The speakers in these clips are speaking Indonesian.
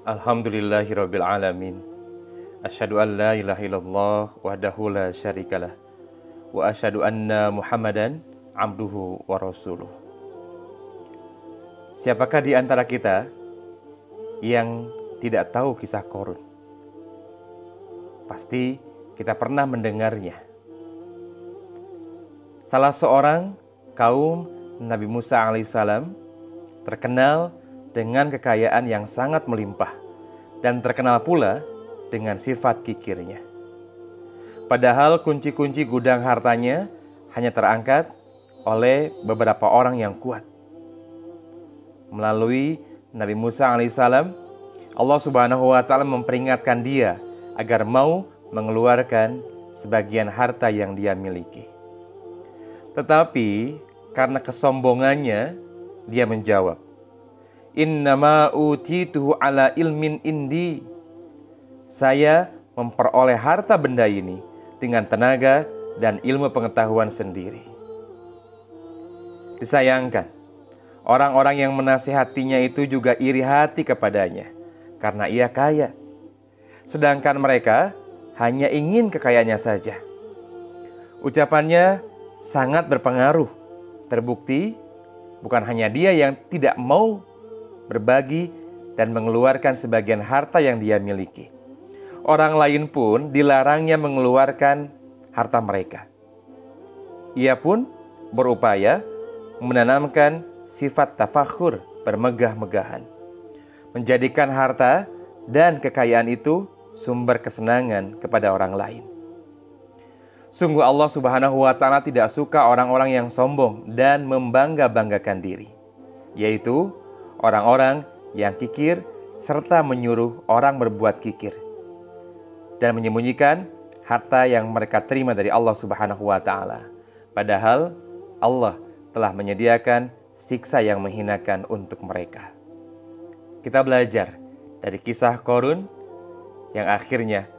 Alhamdulillahirabbil alamin. Asyhadu an la ilaha illallah wahdahu la syarikalah wa asyhadu anna Muhammadan abduhu wa rasuluh. Siapakah di antara kita yang tidak tahu kisah Qarun? Pasti kita pernah mendengarnya. Salah seorang kaum Nabi Musa alaihissalam terkenal dengan kekayaan yang sangat melimpah dan terkenal pula dengan sifat kikirnya. Padahal kunci-kunci gudang hartanya hanya terangkat oleh beberapa orang yang kuat. Melalui Nabi Musa alaihissalam, Allah Subhanahu wa taala memperingatkan dia agar mau mengeluarkan sebagian harta yang dia miliki. Tetapi karena kesombongannya, dia menjawab, "Innama utituhu ala ilmin indi." Saya memperoleh harta benda ini dengan tenaga dan ilmu pengetahuan sendiri. Disayangkan, orang-orang yang menasihatinya itu juga iri hati kepadanya karena ia kaya. Sedangkan mereka hanya ingin kekayaannya saja. Ucapannya sangat berpengaruh. Terbukti bukan hanya dia yang tidak mau berbagi dan mengeluarkan sebagian harta yang dia miliki. Orang lain pun dilarangnya mengeluarkan harta mereka. Ia pun berupaya menanamkan sifat tafakhur, bermegah-megahan, menjadikan harta dan kekayaan itu sumber kesenangan kepada orang lain. Sungguh Allah Subhanahu wa taala tidak suka orang-orang yang sombong dan membangga-banggakan diri, yaitu orang-orang yang kikir serta menyuruh orang berbuat kikir dan menyembunyikan harta yang mereka terima dari Allah Subhanahu wa taala. Padahal Allah telah menyediakan siksa yang menghinakan untuk mereka. Kita belajar dari kisah Qarun yang akhirnya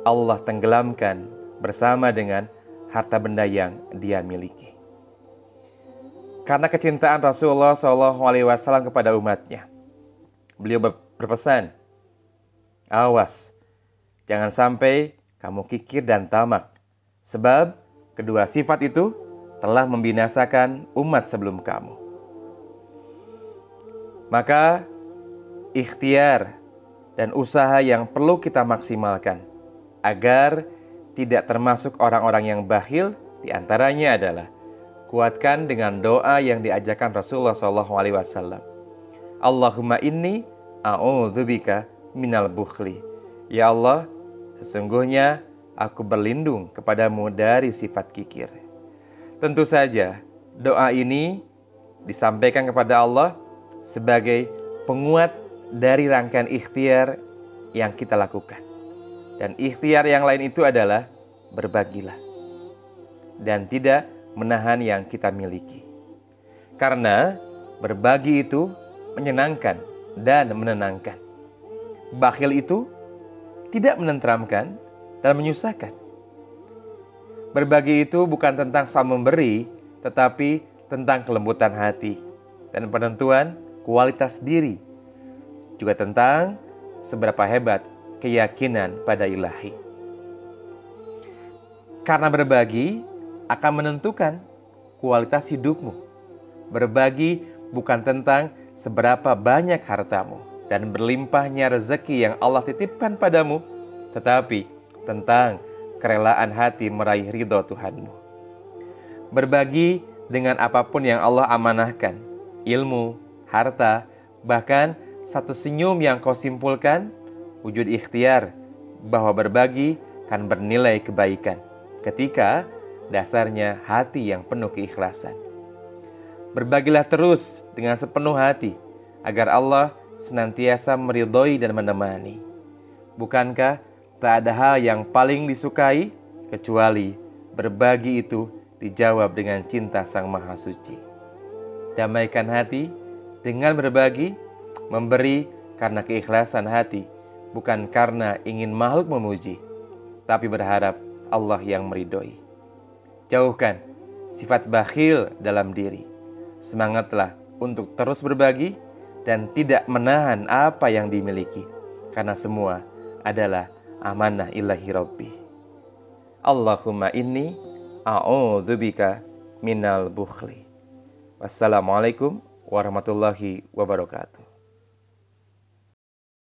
Allah tenggelamkan bersama dengan harta benda yang dia miliki. Karena kecintaan Rasulullah SAW kepada umatnya, beliau berpesan, "Awas, jangan sampai kamu kikir dan tamak, sebab kedua sifat itu telah membinasakan umat sebelum kamu." Maka ikhtiar dan usaha yang perlu kita maksimalkan agar tidak termasuk orang-orang yang bakhil diantaranya adalah kuatkan dengan doa yang diajarkan Rasulullah SAW. Allahumma inni a'udzubika minal bukhli. Ya Allah, sesungguhnya aku berlindung kepadamu dari sifat kikir. Tentu saja doa ini disampaikan kepada Allah sebagai penguat dari rangkaian ikhtiar yang kita lakukan. Dan ikhtiar yang lain itu adalah berbagilah dan tidak menahan yang kita miliki. Karena berbagi itu menyenangkan dan menenangkan. Bakhil itu tidak menenteramkan dan menyusahkan. Berbagi itu bukan tentang saling memberi, tetapi tentang kelembutan hati dan penentuan kualitas diri. Juga tentang seberapa hebat keyakinan pada ilahi. Karena berbagi akan menentukan kualitas hidupmu. Berbagi bukan tentang seberapa banyak hartamu dan berlimpahnya rezeki yang Allah titipkan padamu, tetapi tentang kerelaan hati meraih ridho Tuhanmu. Berbagi dengan apapun yang Allah amanahkan, ilmu, harta, bahkan satu senyum yang kau simpulkan, wujud ikhtiar bahwa berbagi kan bernilai kebaikan ketika dasarnya hati yang penuh keikhlasan. Berbagilah terus dengan sepenuh hati agar Allah senantiasa meridhoi dan menemani. Bukankah tak ada hal yang paling disukai kecuali berbagi itu dijawab dengan cinta Sang Maha Suci. Damaikan hati dengan berbagi, memberi karena keikhlasan hati, bukan karena ingin makhluk memuji, tapi berharap Allah yang meridhoi. Jauhkan sifat bakhil dalam diri. Semangatlah untuk terus berbagi dan tidak menahan apa yang dimiliki. karena semua adalah amanah ilahi Rabbi. Allahumma inni a'udzubika minal bukhli. Wassalamualaikum warahmatullahi wabarakatuh.